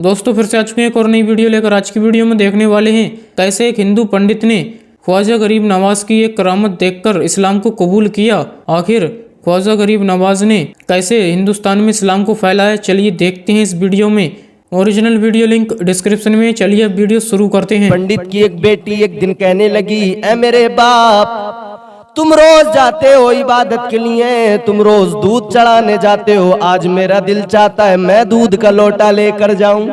दोस्तों फिर से आ चुके हैं एक और नई वीडियो लेकर। आज की वीडियो में देखने वाले हैं कैसे एक हिंदू पंडित ने ख्वाजा गरीब नवाज की एक करामत देखकर इस्लाम को कबूल किया। आखिर ख्वाजा गरीब नवाज ने कैसे हिंदुस्तान में इस्लाम को फैलाया, चलिए देखते हैं इस वीडियो में। ओरिजिनल वीडियो लिंक डिस्क्रिप्शन में। चलिए अब वीडियो शुरू करते हैं। पंडित की एक बेटी एक दिन कहने लगी, ऐ मेरे बाप, तुम रोज जाते हो इबादत के लिए, तुम रोज दूध चढ़ाने जाते हो, आज मेरा दिल चाहता है मैं दूध का लोटा लेकर जाऊं।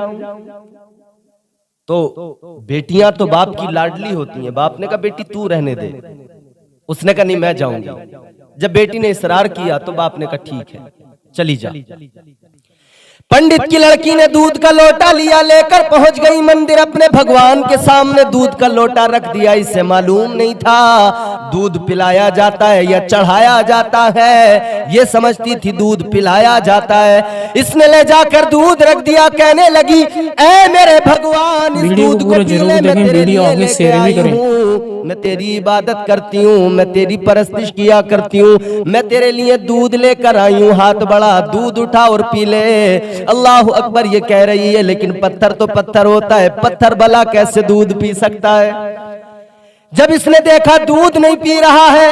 तो बेटियां तो बाप की लाडली होती हैं। बाप ने कहा बेटी तू रहने दे, उसने कहा नहीं मैं जाऊंगी। जब बेटी ने इसरार किया तो बाप ने कहा ठीक है चली जा। पंडित की लड़की ने दूध का लोटा लिया, लेकर पहुंच गई मंदिर, अपने भगवान के सामने दूध का लोटा रख दिया। इसे मालूम नहीं था दूध पिलाया जाता है या चढ़ाया जाता है, ये समझती थी दूध पिलाया जाता है। इसने ले जाकर दूध रख दिया, कहने लगी ऐ मेरे भगवान, इस दूध को पीने में तेरे लिए लेके आई हूँ, मैं तेरी इबादत करती हूँ, मैं तेरी परस्तिश किया करती हूँ, मैं तेरे लिए दूध लेकर आई हूँ, हाथ बढ़ा दूध उठा और पी ले। अल्लाह अकबर ये कह रही है, लेकिन पत्थर तो पत्थर होता है, पत्थर भला कैसे दूध पी सकता है। जब इसने देखा दूध नहीं पी रहा है,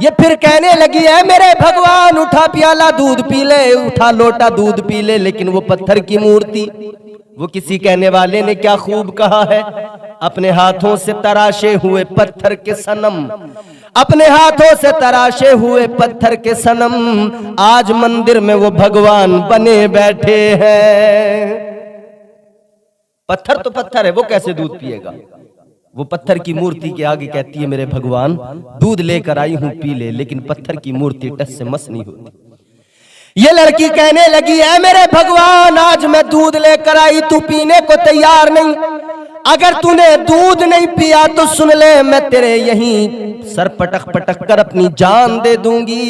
ये फिर कहने लगी है मेरे भगवान उठा प्याला दूध पी ले, उठा लोटा दूध पी ले। लेकिन वो पत्थर की मूर्ति, वो किसी कहने वाले ने क्या खूब कहा है, अपने हाथों से तराशे हुए पत्थर के सनम, अपने हाथों से तराशे हुए पत्थर के सनम, आज मंदिर में वो भगवान बने बैठे हैं। पत्थर तो पत्थर है, वो कैसे दूध पिएगा। वो पत्थर की मूर्ति के आगे कहती है मेरे भगवान दूध लेकर आई हूं पी ले, लेकिन पत्थर की मूर्ति टस से मस नहीं होती। ये लड़की कहने लगी है मेरे भगवान आज मैं दूध लेकर आई, तू पीने को तैयार नहीं, अगर तूने दूध नहीं पिया तो सुन ले मैं तेरे यहीं सर पटक पटक कर अपनी जान दे दूंगी।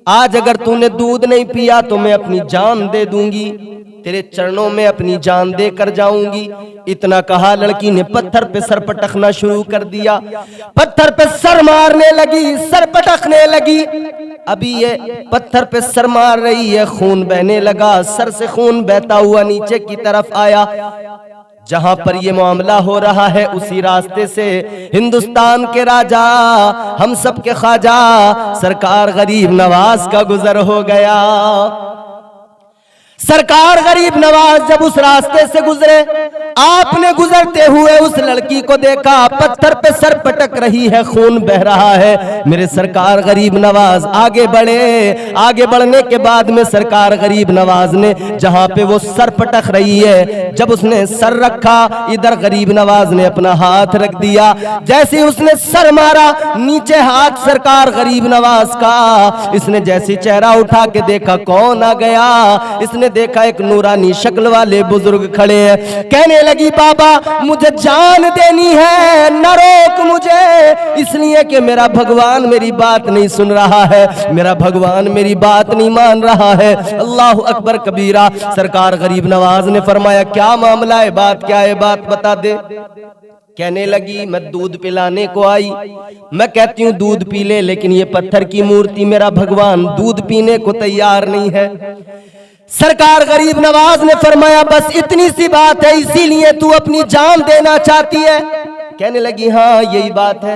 आज अगर तूने दूध नहीं पिया तो मैं अपनी जान दे दूंगी, तेरे चरणों में अपनी जान देकर जाऊंगी। इतना कहा लड़की ने पत्थर पे सर पटकना शुरू कर दिया, पत्थर पे सर मारने लगी, सर पटकने लगी। अभी ये पत्थर पे सर मार रही है, खून बहने लगा, सर से खून बहता हुआ नीचे की तरफ आया। जहां पर ये मामला हो रहा है उसी रास्ते से हिंदुस्तान के राजा, हम सब के ख्वाजा सरकार गरीब नवाज का गुजर हो गया। सरकार गरीब नवाज जब उस रास्ते से गुजरे, आपने गुजरते हुए उस लड़की को देखा, पत्थर पे सर पटक रही है, खून बह रहा है। मेरे सरकार गरीब नवाज आगे बढ़े, आगे बढ़ने के बाद में सरकार गरीब नवाज ने जहां पे वो सर पटक रही है, जब उसने सर रखा, इधर गरीब नवाज ने अपना हाथ रख दिया। जैसे उसने सर मारा, नीचे हाथ सरकार गरीब नवाज का, इसने जैसे चेहरा उठा के देखा कौन आ गया, इसने देखा एक नूरानी शक्ल वाले बुजुर्ग खड़े हैं। कहने लगी बाबा मुझे जान देनी है, न रोक मुझे, इसलिए कि मेरा भगवान मेरी बात नहीं सुन रहा है, मेरा भगवान मेरी बात नहीं मान रहा है। अल्लाह अकबर कबीरा। सरकार गरीब नवाज ने फरमाया क्या मामला है, बात क्या है, बात बता दे। कहने लगी मैं दूध पिलाने को आई, मैं कहती हूँ दूध पी ले, लेकिन ये पत्थर की मूर्ति मेरा भगवान दूध पीने को तैयार नहीं है। सरकार गरीब नवाज ने फरमाया बस इतनी सी बात है, इसीलिए तू अपनी जान देना चाहती है। कहने लगी हाँ यही बात है।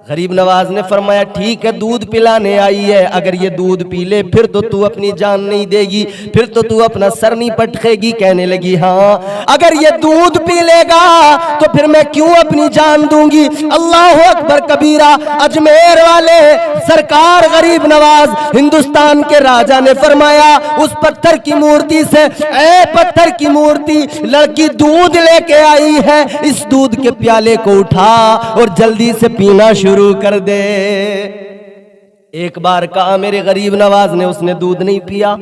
गरीब नवाज ने फरमाया ठीक है दूध पिलाने आई है, अगर ये दूध पी ले फिर तो तू अपनी जान नहीं देगी, फिर तो तू अपना सर नहीं पटकेगी। कहने लगी हाँ अगर ये दूध पी लेगा तो फिर मैं क्यों अपनी जान दूंगी। अल्लाह अकबर कबीरा। अजमेर वाले सरकार गरीब नवाज हिंदुस्तान के राजा ने फरमाया उस पत्थर की मूर्ति से, ए पत्थर की मूर्ति, लड़की दूध लेके आई है, इस दूध के प्याले को उठा और जल्दी से पीना शुरू कर दे। एक बार कहा मेरे गरीब नवाज ने, उसने दूध नहीं पिया।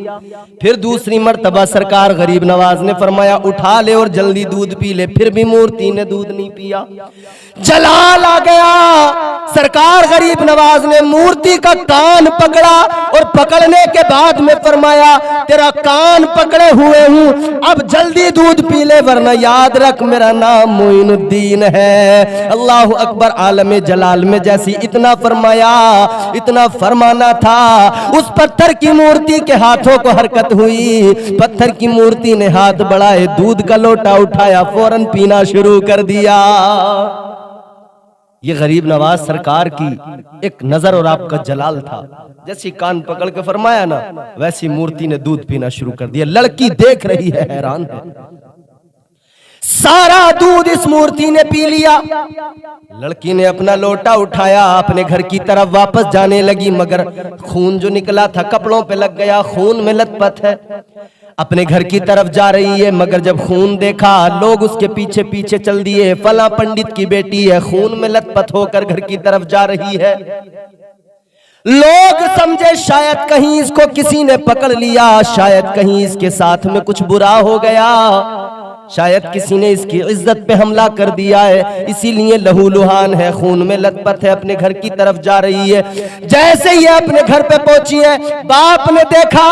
फिर दूसरी मर्तबा सरकार गरीब नवाज ने फरमाया उठा ले और जल्दी दूध पी ले, फिर भी मूर्ति ने दूध नहीं पिया। जलाल आ गया। सरकार गरीब नवाज ने मूर्ति का कान पकड़ा और पकड़ने के बाद में फरमाया तेरा कान पकड़े हुए हूं, अब जल्दी दूध पी ले वरना याद रख मेरा नाम मोइनुद्दीन है। अल्लाह अकबर। आलम जलाल में जैसी इतना फरमाया, इतना फरमाना था। उस पत्थर की मूर्ति के हाथों को हरकत हुई, पत्थर की मूर्ति ने हाथ बढ़ाए, दूध का लोटा उठाया, फौरन पीना शुरू कर दिया। ये गरीब नवाज सरकार की एक नजर और आपका जलाल था। जैसी कान पकड़ के फरमाया ना, वैसी मूर्ति ने दूध पीना शुरू कर दिया। लड़की देख रही है, हैरान है। सारा दूध इस मूर्ति ने पी लिया। लड़की ने अपना लोटा उठाया, अपने घर की तरफ वापस जाने लगी, मगर खून जो निकला था कपड़ों पे लग गया, खून में लथपथ है। अपने घर की तरफ जा रही है, मगर जब खून देखा, लोग उसके पीछे पीछे चल दिए। फला पंडित की बेटी है, खून में लथपथ होकर घर की तरफ जा रही है। लोग समझे शायद कहीं इसको किसी ने पकड़ लिया, शायद कहीं इसके साथ में कुछ बुरा हो गया, शायद किसी ने इसकी इज्जत पे हमला कर दिया है, इसीलिए लहूलुहान है, खून में लथपथ है, अपने घर की तरफ जा रही है। जैसे ही अपने घर पे पहुंची है, बाप ने देखा,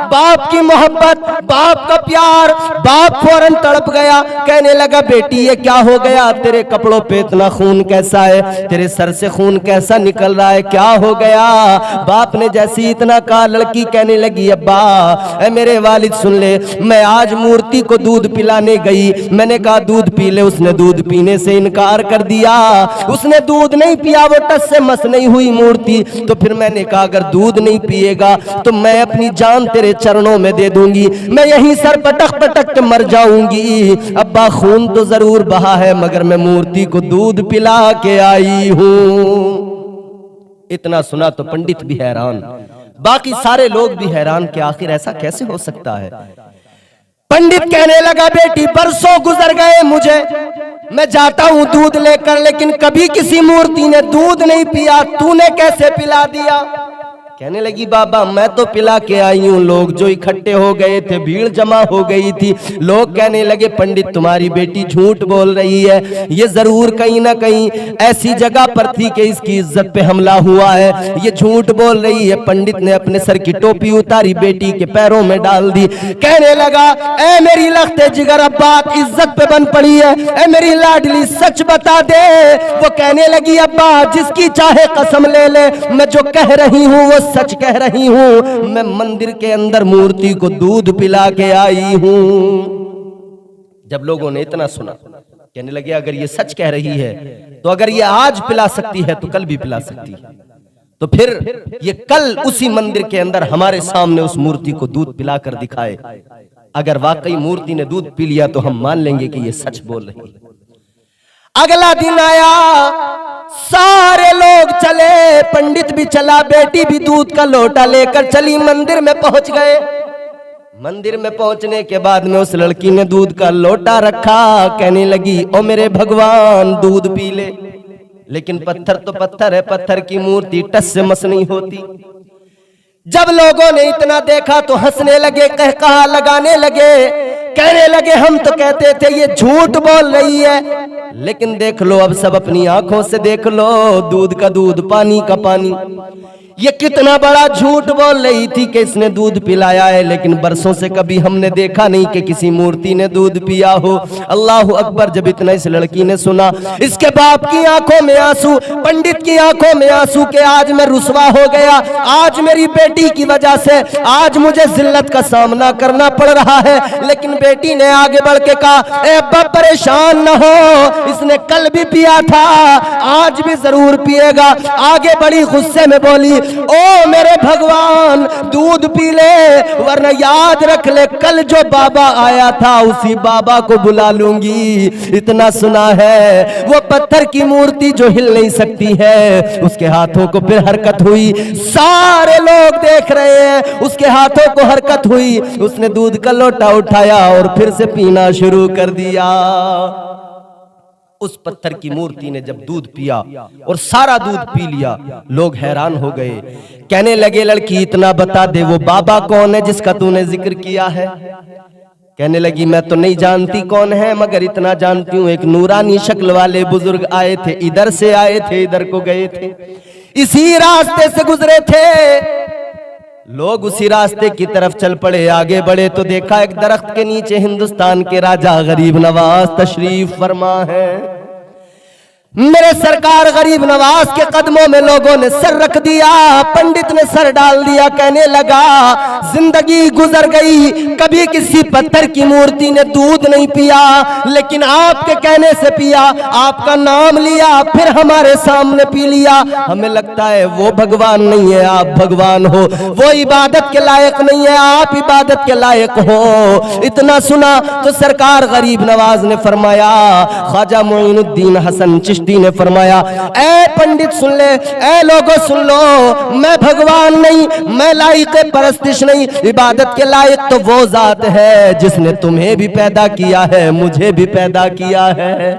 बाप की मोहब्बत, बाप का प्यार, बाप फौरन तड़प गया, कहने लगा बेटी ये क्या हो गया, तेरे कपड़ों पे इतना खून कैसा है, तेरे सर से खून कैसा निकल रहा है, क्या हो गया। बाप ने जैसे ही इतना कहा, लड़की कहने लगी अब्बा ऐ मेरे वालिद सुन ले, मैं आज मूर्ति को दूध पिलाने गई, मैंने कहा दूध पी ले, उसने दूध पीने से इनकार कर दिया, उसने दूध नहीं पिया, वो टस से मस नहीं हुई मूर्ति। तो फिर मैंने कहा अगर दूध नहीं पिएगा तो मैं अपनी जान तेरे चरणों में दे दूंगी, मैं यहीं सर पटक पटक के मर जाऊंगी। अब्बा खून तो जरूर बहा है, मगर मैं मूर्ति को दूध पिला के आई हूं। इतना सुना तो पंडित भी हैरान, बाकी सारे लोग भी हैरान कि आखिर ऐसा कैसे हो सकता है। पंडित कहने लगा बेटी बरसों गुजर गए मुझे, मैं जाता हूं दूध लेकर, लेकिन कभी किसी मूर्ति ने दूध नहीं पिया, तूने कैसे पिला दिया। कहने लगी बाबा मैं तो पिला के आई हूं, लोग जो इकट्ठे हो गए थे, भीड़ जमा हो गई थी, लोग कहने लगे पंडित तुम्हारी बेटी झूठ बोल रही है, ये जरूर कहीं ना कहीं ऐसी जगह पर थी कि इसकी इज्जत पे हमला हुआ है, ये झूठ बोल रही है। पंडित ने अपने सर की टोपी उतारी, बेटी के पैरों में डाल दी, कहने लगा ए मेरी लख्ते जिगर अब बात इज्जत पे बन पड़ी है, ए मेरी लाडली सच बता दे। वो कहने लगी अब्बा जिसकी चाहे कसम ले ले, मैं जो कह रही हूँ वो सच कह रही हूं, मैं मंदिर के अंदर मूर्ति को दूध पिला के आई हूं। जब लोगों ने इतना सुना, कहने लगे अगर ये सच कह रही है तो अगर ये आज पिला सकती है तो कल भी पिला सकती है, तो फिर ये कल उसी मंदिर के अंदर हमारे सामने उस मूर्ति को दूध पिला कर दिखाए। अगर वाकई मूर्ति ने दूध पी लिया तो हम मान लेंगे कि ये सच बोल रही है। अगला दिन आया, सारे लोग चले, पंडित भी चला, बेटी भी दूध का लोटा लेकर चली, मंदिर में पहुंच गए। मंदिर में पहुंचने के बाद में उस लड़की ने दूध का लोटा रखा, कहने लगी ओ मेरे भगवान दूध पी ले। लेकिन पत्थर तो पत्थर है, पत्थर की मूर्ति टस से मस नहीं होती। जब लोगों ने इतना देखा तो हंसने लगे, कहकहा लगाने लगे, कहने लगे हम तो कहते थे ये झूठ बोल रही है, लेकिन देख लो अब सब अपनी आंखों से देख लो, दूध का दूध पानी का पानी। ये कितना बड़ा झूठ बोल रही थी कि इसने दूध पिलाया है, लेकिन बरसों से कभी हमने देखा नहीं कि किसी मूर्ति ने दूध पिया हो। अल्लाह अकबर। जब इतना इस लड़की ने सुना, इसके बाप की आंखों में आंसू, पंडित की आंखों में आंसू के आज मैं रुसवा हो गया, आज मेरी बेटी की वजह से आज मुझे जिल्लत का सामना करना पड़ रहा है। लेकिन बेटी ने आगे बढ़ के कहा ए अब्बा परेशान न हो, इसने कल भी पिया था, आज भी जरूर पिएगा। आगे बड़ी गुस्से में बोली ओ मेरे भगवान दूध पी ले, वरना याद रख ले कल जो बाबा आया था उसी बाबा को बुला लूंगी। इतना सुना है वो पत्थर की मूर्ति जो हिल नहीं सकती है, उसके हाथों को फिर हरकत हुई, सारे लोग देख रहे हैं, उसके हाथों को हरकत हुई, उसने दूध का लोटा उठाया और फिर से पीना शुरू कर दिया। उस पत्थर की मूर्ति ने जब दूध पिया और सारा दूध पी लिया, लोग हैरान हो गए, कहने लगे लड़की इतना बता दे वो बाबा कौन है जिसका तूने जिक्र किया है। कहने लगी मैं तो नहीं जानती कौन है, मगर इतना जानती हूँ एक नूरानी शक्ल वाले बुजुर्ग आए थे, इधर से आए थे, इधर को गए थे, इसी रास्ते से गुजरे थे। लोग उसी रास्ते की तरफ चल पड़े, आगे बढ़े तो देखा एक दरख्त के नीचे हिंदुस्तान के राजा गरीब नवाज तशरीफ फरमा है। मेरे सरकार गरीब नवाज के कदमों में लोगों ने सर रख दिया। पंडित ने सर डाल दिया, कहने लगा जिंदगी गुजर गई, कभी किसी पत्थर की मूर्ति ने दूध नहीं पिया, लेकिन आपके कहने से पिया, आपका नाम लिया, फिर हमारे सामने पी लिया। हमें लगता है वो भगवान नहीं है, आप भगवान हो, वो इबादत के लायक नहीं है, आप इबादत के लायक हो। इतना सुना तो सरकार गरीब नवाज ने फरमाया, ख्वाजा मोइनुद्दीन हसन चिश्ती ने फरमाया, ऐ पंडित सुन ले, ऐ लोगों सुन लो, मैं भगवान नहीं, मैं लायक परस्तिश नहीं, इबादत के लायक तो वो जात है जिसने तुम्हें भी पैदा किया है, मुझे भी पैदा किया है।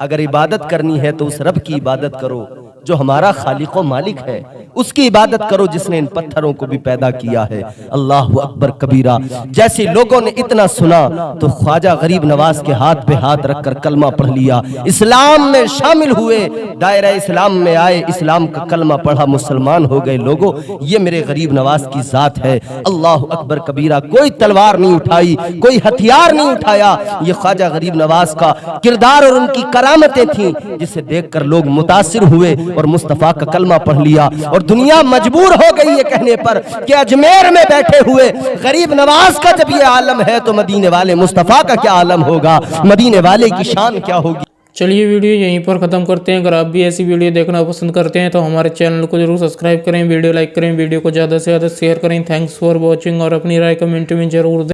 अगर इबादत करनी है तो उस रब की इबादत करो जो हमारा खालिक व मालिक है, उसकी इबादत करो जिसने इन पत्थरों को भी पैदा किया है। अल्लाहु अकबर कबीरा। जैसे लोगों ने इतना सुना तो ख्वाजा गरीब नवाज के हाथ पे हाथ रखकर कलमा पढ़ लिया, इस्लाम में शामिल हुए, दायरा इस्लाम में आए, इस्लाम का कलमा पढ़ा, मुसलमान हो गए। लोगों, ये मेरे गरीब नवाज की जात है। अल्लाहु अकबर कबीरा। कोई तलवार नहीं उठाई, कोई हथियार नहीं उठाया, ये ख्वाजा गरीब नवाज का किरदार और उनकी करामतें थी जिसे देखकर लोग मुतासिर हुए और मुस्तफा का कलमा पढ़ लिया। और दुनिया मजबूर हो गई है कहने पर कि अजमेर में बैठे हुए गरीब नवाज का जब ये आलम है तो मदीने वाले मुस्तफा का क्या आलम होगा, मदीने वाले की शान क्या होगी। चलिए वीडियो यहीं पर ख़त्म करते हैं। अगर आप भी ऐसी वीडियो देखना पसंद करते हैं तो हमारे चैनल को जरूर सब्सक्राइब करें, वीडियो लाइक करें, वीडियो को ज़्यादा से ज़्यादा शेयर करें। थैंक्स फॉर वॉचिंग और अपनी राय कमेंट में जरूर दें।